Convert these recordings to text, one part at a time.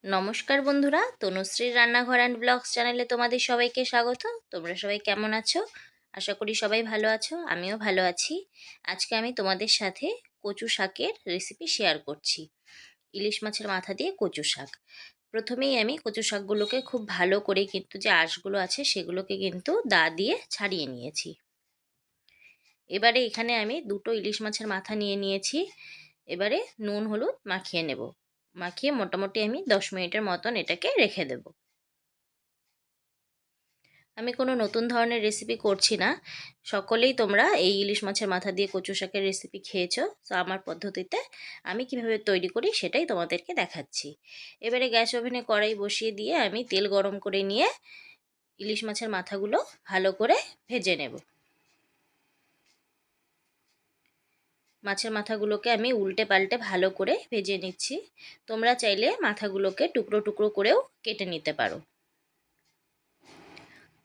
নমস্কার বন্ধুরা, তনুশ্রীর রান্নাঘর অ্যান্ড ব্লগস চ্যানেলে তোমাদের সবাইকে স্বাগত। তোমরা সবাই কেমন আছো? আশা করি সবাই ভালো আছো, আমিও ভালো আছি। আজকে আমি তোমাদের সাথে কচু শাকের রেসিপি শেয়ার করছি। ইলিশ মাছের মাথা দিয়ে কচু শাক। প্রথমেই আমি কচু শাকগুলোকে খুব ভালো করে কিন্তু যে আঁশগুলো আছে সেগুলোকে কিন্তু দা দিয়ে ছাড়িয়ে নিয়েছি। এবারে এখানে আমি দুটো ইলিশ মাছের মাথা নিয়ে নিয়েছি। এবারে নুন হলুদ মাখিয়ে নেব। মাখিয়ে মোটামুটি আমি 10 মিনিটের মতন এটাকে রেখে দেব। আমি কোনো নতুন ধরনের রেসিপি করছি না। সকলেই তোমরা এই ইলিশ মাছের মাথা দিয়ে কচু শাকের রেসিপি খেয়েছো, তো আমার পদ্ধতিতে আমি কিভাবে তৈরি করি সেটাই তোমাদেরকে দেখাচ্ছি। এবারে গ্যাস ওভেনে কড়াই বসিয়ে দিয়ে আমি তেল গরম করে নিয়ে ইলিশ মাছের মাথাগুলো ভালো করে ভেজে নেব। মাছের মাথাগুলোকে আমি উল্টে পাল্টে ভালো করে ভেজে নিচ্ছি। তোমরা চাইলে মাথাগুলোকে টুকরো টুকরো করেও কেটে নিতে পারো।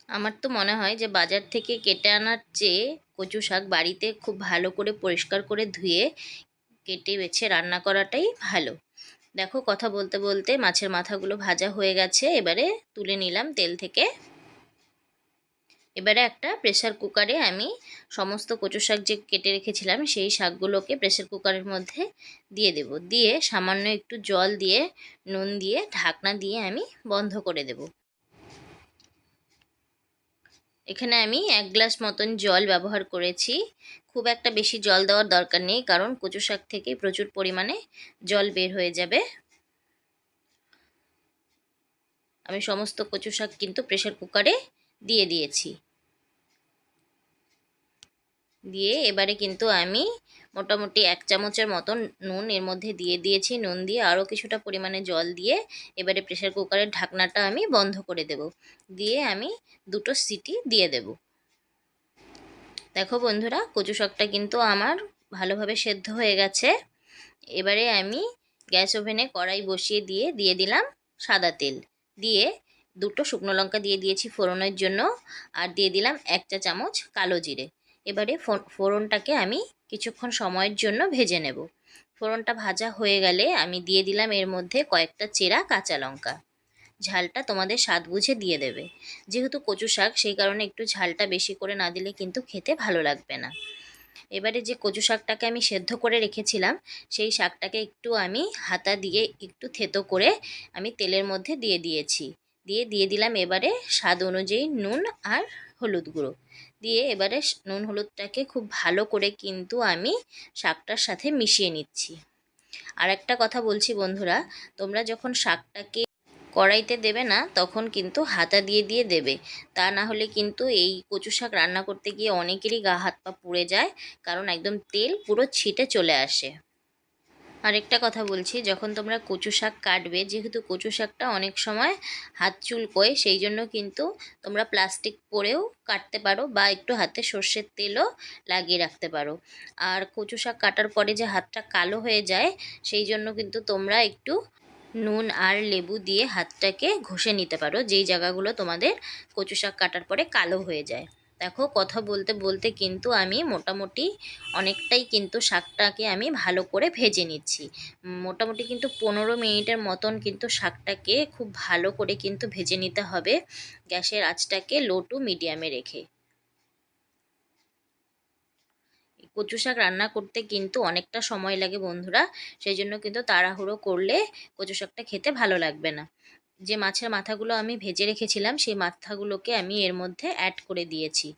আমার তো মনে হয় যে বাজার থেকে কেটে আনার চেয়ে কচু শাক বাড়িতে খুব ভালো করে পরিষ্কার করে ধুয়ে কেটে বেছে রান্না করাটাই ভালো। দেখো, কথা বলতে বলতে মাছের মাথাগুলো ভাজা হয়ে গেছে। এবারে তুলে নিলাম তেল থেকে। এবারে একটা প্রেসার কুকারে আমি সমস্ত কচু শাক যে কেটে রেখেছিলাম সেই শাকগুলোকে প্রেসার কুকারের মধ্যে দিয়ে দেব। দিয়ে সামান্য একটু জল দিয়ে নুন দিয়ে ঢাকনা দিয়ে আমি বন্ধ করে দেব। এখানে আমি 1 গ্লাস মতন জল ব্যবহার করেছি। খুব একটা বেশি জল দেওয়ার দরকার নেই, কারণ কচু শাক থেকে প্রচুর পরিমাণে জল বের হয়ে যাবে। আমি সমস্ত কচু শাক কিন্তু প্রেসার কুকারে দিয়ে দিয়েছি। দিয়ে এবারে কিন্তু আমি মোটামুটি 1 চামচের মতন নুন এর মধ্যে দিয়ে দিয়েছি। নুন দিয়ে আরও কিছুটা পরিমাণে জল দিয়ে এবারে প্রেসার কুকারের ঢাকনাটা আমি বন্ধ করে দেব। দিয়ে আমি 2টো সিটি দিয়ে দেব। দেখো বন্ধুরা, কচু শাকটা কিন্তু আমার ভালোভাবে সেদ্ধ হয়ে গেছে। এবারে আমি গ্যাস ওভেনে কড়াই বসিয়ে দিয়ে দিয়ে দিলাম সাদা তেল। দিয়ে 2টো শুকনো লঙ্কা দিয়ে দিয়েছি ফোড়নের জন্য। আর দিয়ে দিলাম 1 চা চামচ কালো জিরে। এবারে ফোড়নটাকে আমি কিছুক্ষণ সময়ের জন্য ভেজে নেব। ফোড়নটা ভাজা হয়ে গেলে আমি দিয়ে দিলাম এর মধ্যে কয়েকটা চেরা কাঁচা লঙ্কা। ঝালটা তোমাদের স্বাদ বুঝে দিয়ে দেবে। যেহেতু কচু শাক, সেই কারণে একটু ঝালটা বেশি করে না দিলে কিন্তু খেতে ভালো লাগবে না। এবারে যে কচু শাকটাকে আমি সেদ্ধ করে রেখেছিলাম সেই শাকটাকে একটু আমি হাতা দিয়ে একটু থেতো করে আমি তেলের মধ্যে দিয়ে দিয়েছি। দিয়ে দিয়ে দিলাম এবারে স্বাদ অনুযায়ী নুন আর হলুদ গুঁড়ো। দিয়ে এবারে নুন হলুদটাকে খুব ভালো করে কিন্তু আমি শাকটার সাথে মিশিয়ে নিচ্ছি। আর একটা কথা বলছি বন্ধুরা, তোমরা যখন শাকটাকে কড়াইতে দেবে না তখন কিন্তু হাতা দিয়ে দিয়ে দেবে। তা না হলে কিন্তু এই কচু শাক রান্না করতে গিয়ে অনেকেরই গা হাত পা পুড়ে যায়, কারণ একদম তেল পুরো ছিটে চলে আসে। আরেকটা কথা বলছি, যখন তোমরা কচু শাক কাটবে, যেহেতু কচু শাকটা অনেক সময় হাত চুলকোয়, সেই জন্য কিন্তু তোমরা প্লাস্টিক পরেও কাটতে পারো বা একটু হাতে সর্ষের তেলও লাগিয়ে রাখতে পারো। আর কচু শাক কাটার পরে যে হাতটা কালো হয়ে যায়, সেই জন্য কিন্তু তোমরা একটু নুন আর লেবু দিয়ে হাতটাকে ঘষে নিতে পারো, যেই জায়গাগুলো তোমাদের কচু শাক কাটার পরে কালো হয়ে যায়। দেখো, কথা বলতে বলতে কিন্তু আমি মোটামুটি অনেকটাই কিন্তু শাকটাকে আমি ভালো করে ভেজে নিচ্ছি। মোটামুটি কিন্তু 15 মিনিটের মতন কিন্তু শাকটাকে খুব ভালো করে কিন্তু ভেজে নিতে হবে, গ্যাসের আঁচটাকে লো টু মিডিয়ামে রেখে। কচু শাক রান্না করতে কিন্তু অনেকটা সময় লাগে বন্ধুরা, সেই জন্য কিন্তু তাড়াহুড়ো করলে কচু শাকটা খেতে ভালো লাগবে না। যে মাছের মাথাগুলো আমি ভেজে রেখেছিলাম সেই মাথাগুলোকে আমি এর মধ্যে অ্যাড করে দিয়েছি।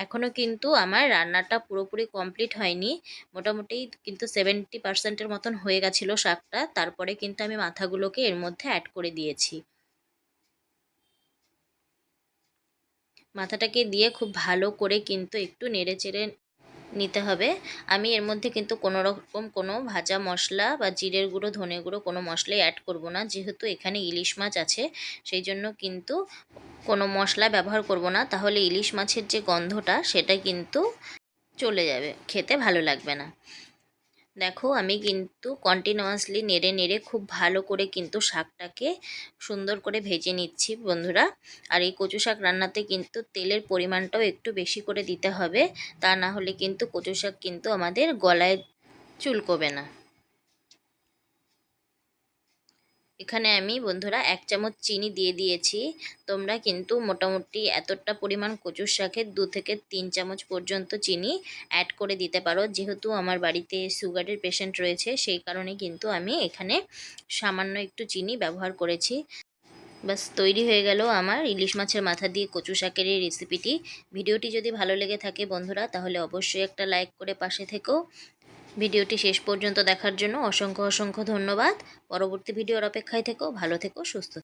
এখনও কিন্তু আমার রান্নাটা পুরোপুরি কমপ্লিট হয়নি। মোটামুটি কিন্তু 70% মতন হয়ে গেছিলো শাকটা। তারপরে কিন্তু আমি মাথাগুলোকে এর মধ্যে অ্যাড করে দিয়েছি। মাথাটাকে দিয়ে খুব ভালো করে কিন্তু একটু নেড়ে চেড়ে নিতে হবে। আমি এর মধ্যে কিন্তু কোনো রকম কোনো ভাজা মশলা বা জিরের গুঁড়ো, ধনে গুঁড়ো কোনো মশলাই অ্যাড করব না। যেহেতু এখানে ইলিশ মাছ আছে, সেই জন্য কিন্তু কোনো মশলা ব্যবহার করব না। তাহলে ইলিশ মাছের যে গন্ধটা সেটা কিন্তু চলে যাবে, খেতে ভালো লাগবে না। দেখো, আমি কিন্তু কন্টিনিউয়াসলি নেড়ে নেড়ে খুব ভালো করে কিন্তু শাকটাকে সুন্দর করে ভেজে নিচ্ছি বন্ধুরা। আর এই কচু শাক রান্নাতে কিন্তু তেলের পরিমাণটাও একটু বেশি করে দিতে হবে, তা না হলে কিন্তু কচু শাক কিন্তু আমাদের গলায় চুলকোবে না। এখানে আমি বন্ধুরা 1 চামচ চিনি দিয়ে দিয়েছি। তোমরা কিন্তু মোটামুটি এতটা পরিমাণ কচুর শাকে 2 থেকে 3 চামচ পর্যন্ত চিনি অ্যাড করে দিতে পারো। যেহেতু আমার বাড়িতে সুগারের পেশেন্ট রয়েছে, সেই কারণে কিন্তু আমি এখানে সামান্য একটু চিনি ব্যবহার করেছি। ব্যাস তৈরি হয়ে গেল আমার ইলিশ মাছের মাথা দিয়ে কচু শাকের এই রেসিপিটি। ভিডিওটি যদি ভালো লেগে থাকে বন্ধুরা, তাহলে অবশ্যই একটা লাইক করে পাশে থেকো। ভিডিওটি শেষ পর্যন্ত দেখার জন্য অসংখ্য অসংখ্য ধন্যবাদ। পরবর্তী ভিডিওর অপেক্ষায় থেকো। ভালো থেকো, সুস্থ থেকো।